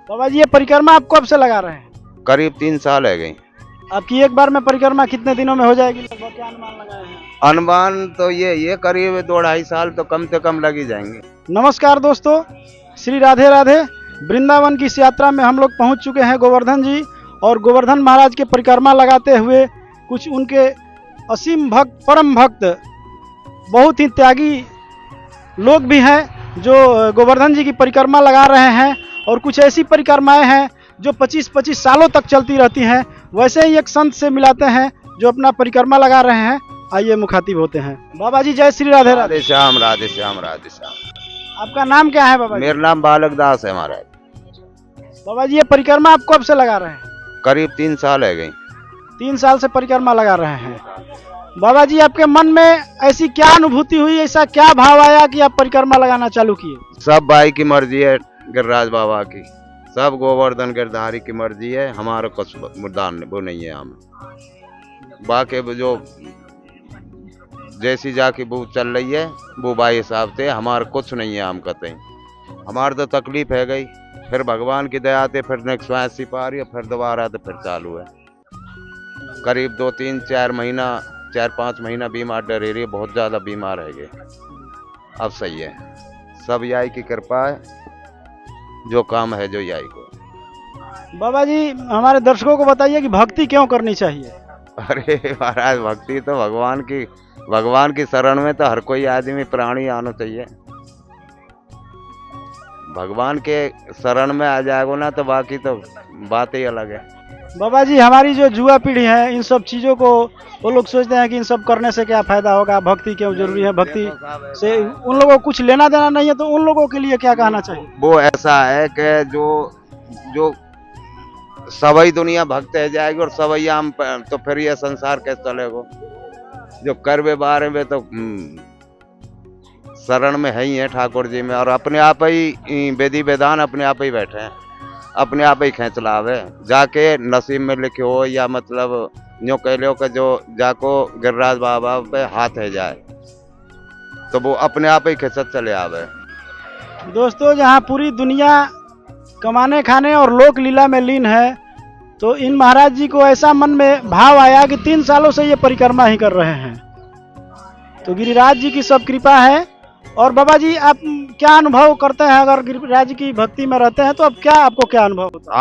बाबा जी ये परिक्रमा आप कब से लगा रहे हैं? करीब 3 साल है गई। आपकी एक बार में परिक्रमा कितने दिनों में हो जाएगी लगभग, क्या अनुमान लगाए हैं? अनुमान तो ये करीब 2-2.5 साल तो कम से कम लग ही जाएंगे। नमस्कार दोस्तों, श्री राधे राधे। वृंदावन की इस यात्रा में हम लोग पहुंच चुके हैं गोवर्धन जी, और गोवर्धन महाराज के परिक्रमा लगाते हुए कुछ उनके असीम भक्त, परम भक्त, बहुत ही त्यागी लोग भी हैं जो गोवर्धन जी की परिक्रमा लगा रहे हैं। और कुछ ऐसी परिक्रमाएं हैं जो 25-25 सालों तक चलती रहती हैं। वैसे ही एक संत से मिलाते हैं जो अपना परिक्रमा लगा रहे हैं। आइए मुखातिब होते हैं। बाबा जी जय श्री राधे राधे। राधे श्याम राधे श्याम राधे श्याम। आपका नाम क्या है बाबा जी? मेरा नाम बालक दास है महाराज। बाबा जी ये परिक्रमा आप कब से लगा रहे हैं? करीब 3 साल है गई। 3 साल से परिक्रमा लगा रहे हैं। बाबा जी आपके मन में ऐसी क्या अनुभूति हुई, ऐसा क्या भाव आया कि आप परिक्रमा लगाना चालू किए? सब भाई की मर्जी है, गिरिराज बाबा की, सब गोवर्धन गिरधारी की मर्जी है। हमारा कुछ मुद्दान वो नहीं है। हम बाकी जो जैसी जाके वो चल रही है वो भाई हिसाब से, हमारा कुछ नहीं है। हम कहते हैं हमारी तो तकलीफ है गई, फिर भगवान की दया से फिर नेक्स्ट स्वास्थ्य पा रही है, फिर दोबारा तो फिर चालू है। करीब 2-3-4 महीना, 4-5 महीना बीमार डरे रही, बहुत ज़्यादा बीमार है गए। अब सही है, सब याई की कृपा है, जो काम है जो याई को। बाबा जी हमारे दर्शकों को बताइए कि भक्ति क्यों करनी चाहिए? अरे महाराज, भक्ति तो भगवान की शरण में तो हर कोई आदमी प्राणी आना चाहिए। भगवान के शरण में आ जाएगा ना तो बाकी तो बात ही अलग है। बाबा जी हमारी जो युवा पीढ़ी है, इन सब चीज़ों को वो लोग सोचते हैं कि इन सब करने से क्या फायदा होगा, भक्ति क्यों जरूरी है, भक्ति से उन लोगों को कुछ लेना देना नहीं है। तो उन लोगों के लिए क्या कहना चाहिए? वो ऐसा है कि जो सवई दुनिया भक्त है जाएगी और सवई आम तो फिर ये संसार कैसे चलेगा। जो कर्वे बारे में तो शरण में है ही है ठाकुर जी में, और अपने आप ही वेदी वेदान अपने आप ही बैठे हैं, अपने आप ही खेच लावे। जाके नसीब में लिखे हो या मतलब यूँ कह लो कि जो जाको गिरिराज बाबा पे हाथ है जाए तो वो अपने आप ही खिंचत चले आवे। दोस्तों जहाँ पूरी दुनिया कमाने खाने और लोक लीला में लीन है, तो इन महाराज जी को ऐसा मन में भाव आया कि 3 सालों से ये परिक्रमा ही कर रहे हैं। तो गिरिराज जी की सब कृपा है। और बाबा जी आप क्या अनुभव करते हैं अगर गिरिराज की भक्ति में रहते हैं तो अब आपको क्या अनुभव होता है?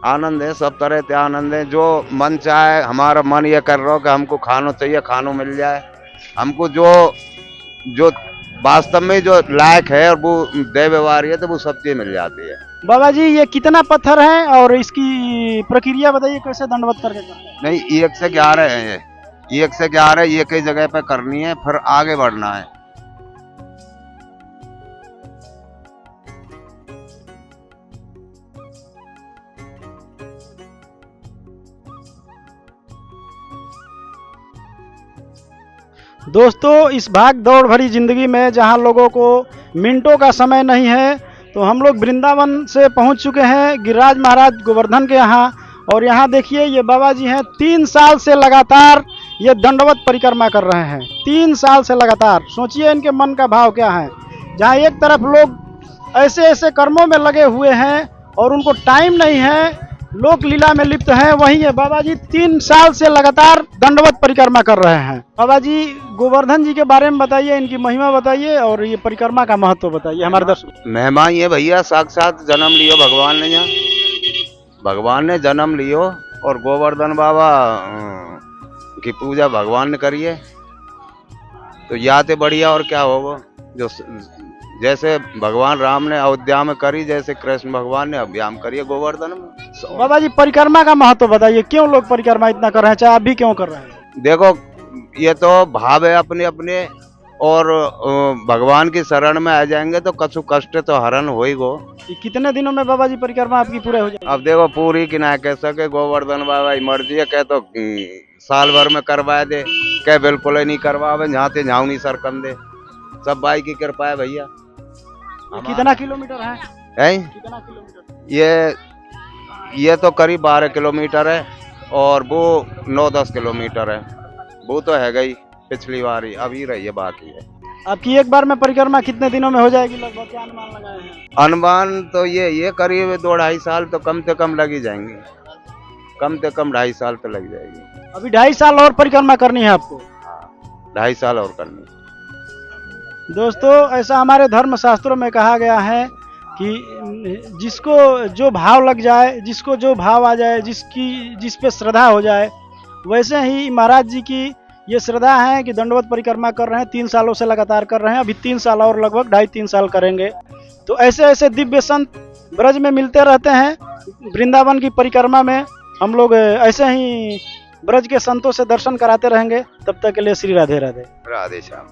आनंद है, सब तरह से आनंद है। जो मन चाहे, हमारा मन ये कर रहा हो कि हमको खाना चाहिए, खाना मिल जाए। हमको जो वास्तव में जो लायक है और वो दे व्यवहार है तो वो सब चीज मिल जाती है। बाबा जी ये कितना पत्थर है और इसकी प्रक्रिया बताइए, कैसे दंडवत करके करते हैं? नहीं, 1 से 11 है ये। 1 से 11 ये कई जगह पे करनी है, फिर आगे बढ़ना है। दोस्तों इस भाग दौड़ भरी जिंदगी में जहां लोगों को मिनटों का समय नहीं है, तो हम लोग वृंदावन से पहुंच चुके हैं गिरिराज महाराज गोवर्धन के यहाँ। और यहाँ देखिए ये बाबा जी हैं, 3 साल से लगातार ये दंडवत परिक्रमा कर रहे हैं। 3 साल से लगातार। सोचिए इनके मन का भाव क्या है। जहाँ एक तरफ लोग ऐसे ऐसे कर्मों में लगे हुए हैं और उनको टाइम नहीं है, लोक लीला में लिप्त हैं, वहीं ये बाबा जी 3 साल से लगातार दंडवत परिक्रमा कर रहे हैं। बाबा जी गोवर्धन जी के बारे में बताइए, इनकी महिमा बताइए और ये परिक्रमा का महत्व बताइए हमारे दर्शक। महिमा ये भैया, साक्षात जन्म लियो भगवान ने, यहाँ भगवान ने जन्म लियो और गोवर्धन बाबा की पूजा भगवान ने करिए तो याते बढ़िया और क्या होगा। जो जैसे भगवान राम ने अयोध्या में करी, जैसे कृष्ण भगवान ने अयोध्या में करी है गोवर्धन में। बाबा जी परिक्रमा का महत्व बताइए, क्यों लोग परिक्रमा इतना कर रहे हैं, चाहे आप भी क्यों कर रहे हैं? देखो ये तो भाव है अपने अपने, और भगवान की शरण में आ जाएंगे तो कछु कष्ट तो हरण हो ही गो। कितने दिनों में बाबा जी परिक्रमा आपकी पूरे हो जाए? अब देखो पूरी की ना कह सके, गोवर्धन बाबा की मर्जी है। कह तो साल भर में करवा दे, कह बिल्कुल ही नहीं करवावे, जहाँ से झाऊ नहीं सरकन दे। सब भाई की कृपा है भैया। कितना किलोमीटर है? कितना किलोमीटर? ये तो करीब 12 किलोमीटर है और वो 9-10 किलोमीटर है। वो तो है गई पिछली बार ही, अभी रही है बाकी है। आपकी एक बार में परिक्रमा कितने दिनों में हो जाएगी लगभग, क्या अनुमान लगाए हैं? अनुमान तो ये करीब 2-2.5 साल तो कम से कम लग ही जाएंगे, कम से कम 2.5 साल तो लग जाएगी। अभी 2.5 साल और परिक्रमा करनी है आपको। हाँ, 2.5 साल और करनी। दोस्तों ऐसा हमारे धर्म शास्त्रों में कहा गया है कि जिसको जो भाव लग जाए, जिसको जो भाव आ जाए, जिस पे श्रद्धा हो जाए, वैसे ही महाराज जी की ये श्रद्धा है कि दंडवत परिक्रमा कर रहे हैं, 3 सालों से लगातार कर रहे हैं, अभी 3 साल और लगभग 2.5-3 साल करेंगे। तो ऐसे ऐसे दिव्य संत ब्रज में मिलते रहते हैं। वृंदावन की परिक्रमा में हम लोग ऐसे ही ब्रज के संतों से दर्शन कराते रहेंगे। तब तक के लिए श्री राधे राधे। राधे श्याम।